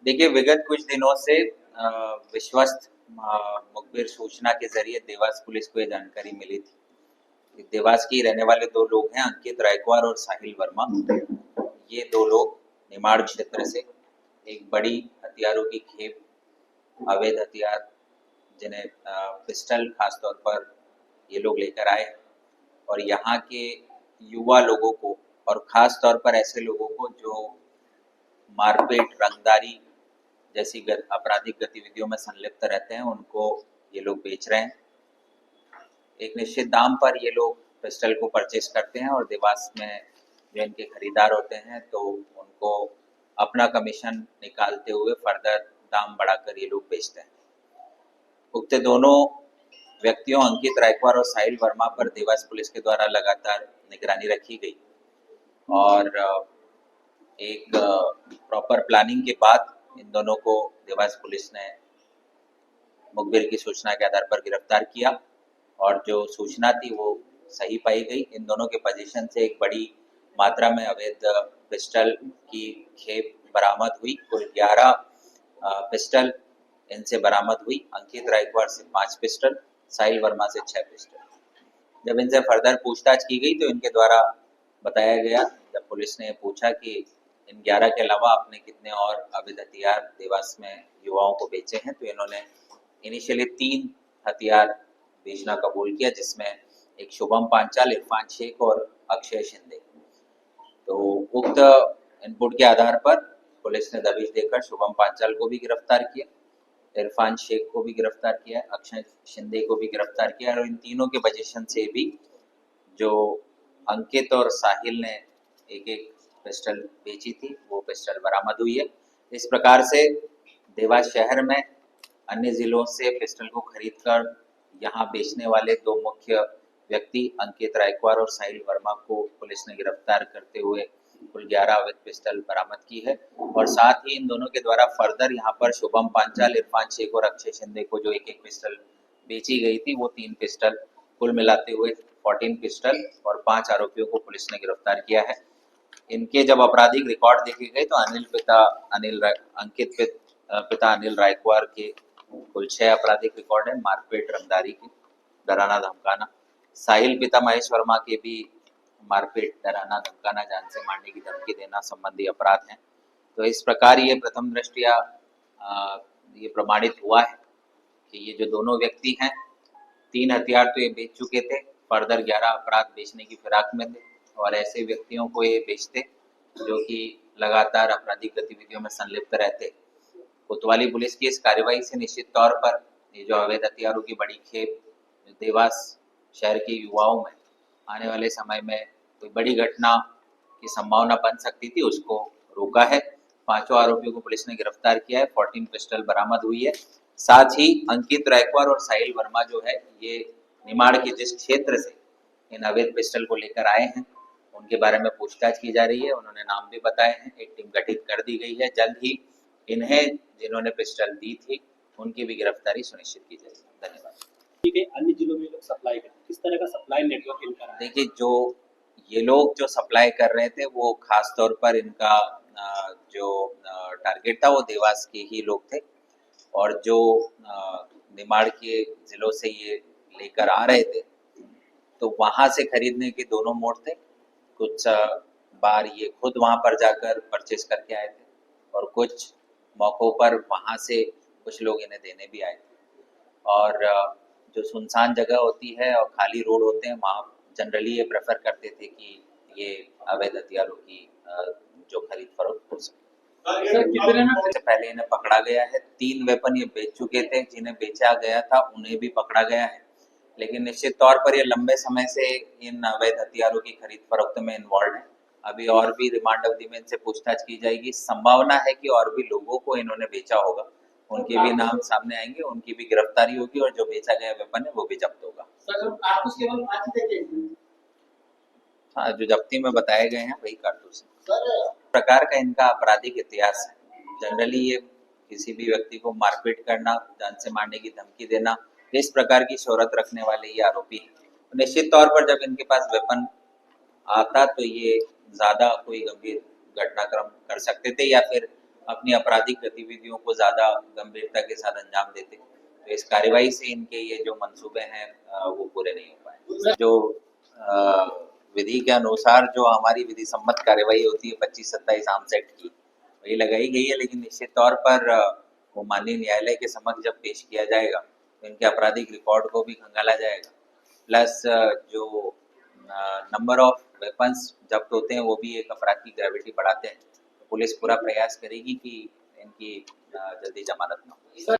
देखिए, विगत कुछ दिनों से विश्वस्त मुखबिर सूचना के ज़रिए देवास पुलिस को ये जानकारी मिली थी कि देवास के ही रहने वाले 2 लोग हैं, अंकित रायकवार और साहिल वर्मा। ये 2 लोग निमाड़ क्षेत्र से एक बड़ी हथियारों की खेप, अवैध हथियार जिन्हें पिस्टल खास तौर पर ये लोग लेकर आए और यहाँ के युवा लोगों को और खास तौर पर ऐसे लोगों को जो मारपीट, रंगदारी जैसी आपराधिक गतिविधियों में संलिप्त रहते हैं, उनको ये लोग बेच रहे हैं। एक निश्चित दाम पर ये लोग पिस्टल को परचेज करते हैं और देवास में जो इनके खरीदार होते हैं तो उनको अपना कमीशन निकालते हुए फर्दर दाम बढ़ाकर ये लोग बेचते हैं। उक्त दोनों व्यक्तियों अंकित रायकवार और साहिल वर्मा पर देवास पुलिस के द्वारा लगातार निगरानी रखी गई और एक प्रॉपर प्लानिंग के बाद इन दोनों को देवास पुलिस ने मुखबिर की सूचना के आधार पर गिरफ्तार किया और जो सूचना थी वो सही पाई गई। इन दोनों के पोजीशन से एक बड़ी मात्रा में अवैध पिस्टल की खेप बरामद हुई। कुल 11 पिस्टल इनसे बरामद हुई। अंकित रायकवार से 5 पिस्टल, साहिल वर्मा से 6 पिस्टल। जब इनसे फर्दर पूछताछ की गई तो इनके द्वारा बताया गया, जब पुलिस ने पूछा कि इन 11 के अलावा आपने कितने और अवैध हथियार देवास में युवाओं को बेचे हैं, तो इन्होंने इनिशियली 3 हथियार बेचना कबूल किया, जिसमें एक शुभम पांचाल, इरफान शेख और अक्षय शिंदे। तो उक्त इनपुट के आधार पर पुलिस ने दबिश देकर शुभम पांचाल को भी गिरफ्तार किया, इरफान शेख को भी गिरफ्तार किया, अक्षय शिंदे को भी गिरफ्तार किया और इन तीनों के पोजीशन से भी जो अंकित और साहिल ने एक पिस्टल बेची थी वो पिस्टल बरामद हुई है। इस प्रकार से देवास शहर में अन्य जिलों से पिस्टल को खरीदकर यहाँ बेचने वाले 2 मुख्य व्यक्ति अंकित रायकवार और साहिल वर्मा को पुलिस ने गिरफ्तार करते हुए कुल 11 अवैध पिस्टल बरामद की है और साथ ही इन दोनों के द्वारा फर्दर यहाँ पर शुभम पांचाल, इरफान शेख और अक्षय शिंदे को जो एक पिस्टल बेची गई थी वो 3 पिस्टल कुल मिलाते हुए 14 पिस्टल और 5 आरोपियों को पुलिस ने गिरफ्तार किया है। इनके जब आपराधिक रिकॉर्ड देखे गए तो अंकित पिता अनिल रायकवार के कुल 6 आपराधिक रिकॉर्ड है, मारपीट, रंगदारी की, डराना धमकाना। साहिल पिता महेश वर्मा के भी मारपीट, डराना धमकाना, जान से मारने की धमकी देना संबंधी अपराध हैं। तो इस प्रकार ये प्रथम दृष्टया ये प्रमाणित हुआ है कि ये जो दोनों व्यक्ति हैं 3 हथियार तो ये बेच चुके थे, फर्दर 11 अपराध बेचने की फिराक में थे और ऐसे व्यक्तियों को ये बेचते जो कि लगातार आपराधिक गतिविधियों में संलिप्त रहते। कोतवाली पुलिस की इस कार्रवाई से निश्चित तौर पर ये जो अवैध हथियारों की बड़ी खेप जो देवास शहर के युवाओं में आने वाले समय में कोई बड़ी घटना की संभावना बन सकती थी, उसको रोका है। 5 आरोपियों को पुलिस ने गिरफ्तार किया है, 14 पिस्टल बरामद हुई है। साथ ही अंकित रायकवार और साहिल वर्मा जो है ये निमाड़ के जिस क्षेत्र से इन अवैध पिस्टल को लेकर आए हैं उनके बारे में पूछताछ की जा रही है। उन्होंने नाम भी बताए हैं, एक टीम गठित कर दी गई है। जल्द ही इन्हें जिन्होंने पिस्टल दी थी उनकी भी गिरफ्तारी सुनिश्चित की जाएगी। धन्यवाद। ठीक है, अन्य जिलों में लोग सप्लाई करते हैं, किस तरह का सप्लाई नेटवर्क इनका रहा है? देखिए, जो ये लोग जो सप्लाई कर रहे थे वो खास तौर पर इनका जो टारगेट था वो देवास के ही लोग थे और जो निमाड़ के जिलों से ये लेकर आ रहे थे तो वहां से खरीदने के दोनों मोड थे। कुछ बार ये खुद वहां पर जाकर परचेस करके आए थे और कुछ मौक़ों पर वहां से कुछ लोग इन्हें देने भी आए थे और जो सुनसान जगह होती है और खाली रोड होते हैं वहाँ जनरली ये प्रेफर करते थे कि ये अवैध हथियारों की जो खरीद फरोख्त हो सके। सबसे पहले इन्हें पकड़ा गया है। 3 वेपन ये बेच चुके थे, जिन्हें बेचा गया था उन्हें भी पकड़ा गया है, लेकिन निश्चित तौर पर ये लंबे समय से इन अवैध हथियारों की खरीद फरोख्त में इन्वॉल्व है। अभी और भी रिमांड अवधि में इनसे पूछताछ की जाएगी। संभावना है कि और भी लोगों को इन्होंने बेचा होगा, उनके भी नाम सामने आएंगे, उनकी भी गिरफ्तारी होगी और जो बेचा गया वेपन है वो भी जब्त होगा। हाँ, जो जब्ती में बताए गए हैं वही कारतूस है। प्रकार का इनका आपराधिक इतिहास है। जनरली ये किसी भी व्यक्ति को मारपीट करना, जान से मारने की धमकी देना, इस प्रकार की शोहरत रखने वाले ये आरोपी हैं। निश्चित तौर पर जब इनके पास वेपन आता तो ये ज्यादा कोई गंभीर घटनाक्रम कर सकते थे या फिर अपनी आपराधिक गतिविधियों को ज़्यादा गंभीरता के साथ अंजाम देते। तो इस कार्रवाई से इनके ये जो मंसूबे हैं वो पूरे नहीं हो पाए। जो विधि के अनुसार जो हमारी विधि सम्मत कार्रवाई होती है 25-27 आर्म्स एक्ट की, वही लगाई गई है, लेकिन निश्चित तौर पर वो माननीय न्यायालय के समक्ष जब पेश किया जाएगा तो इनके आपराधिक रिकॉर्ड को भी खंगाला जाएगा। प्लस जो नंबर ऑफ वेपन्स जब्त होते हैं वो भी एक अपराध की ग्रेविटी बढ़ाते हैं। तो पुलिस पूरा प्रयास करेगी कि इनकी जल्दी जमानत न हो।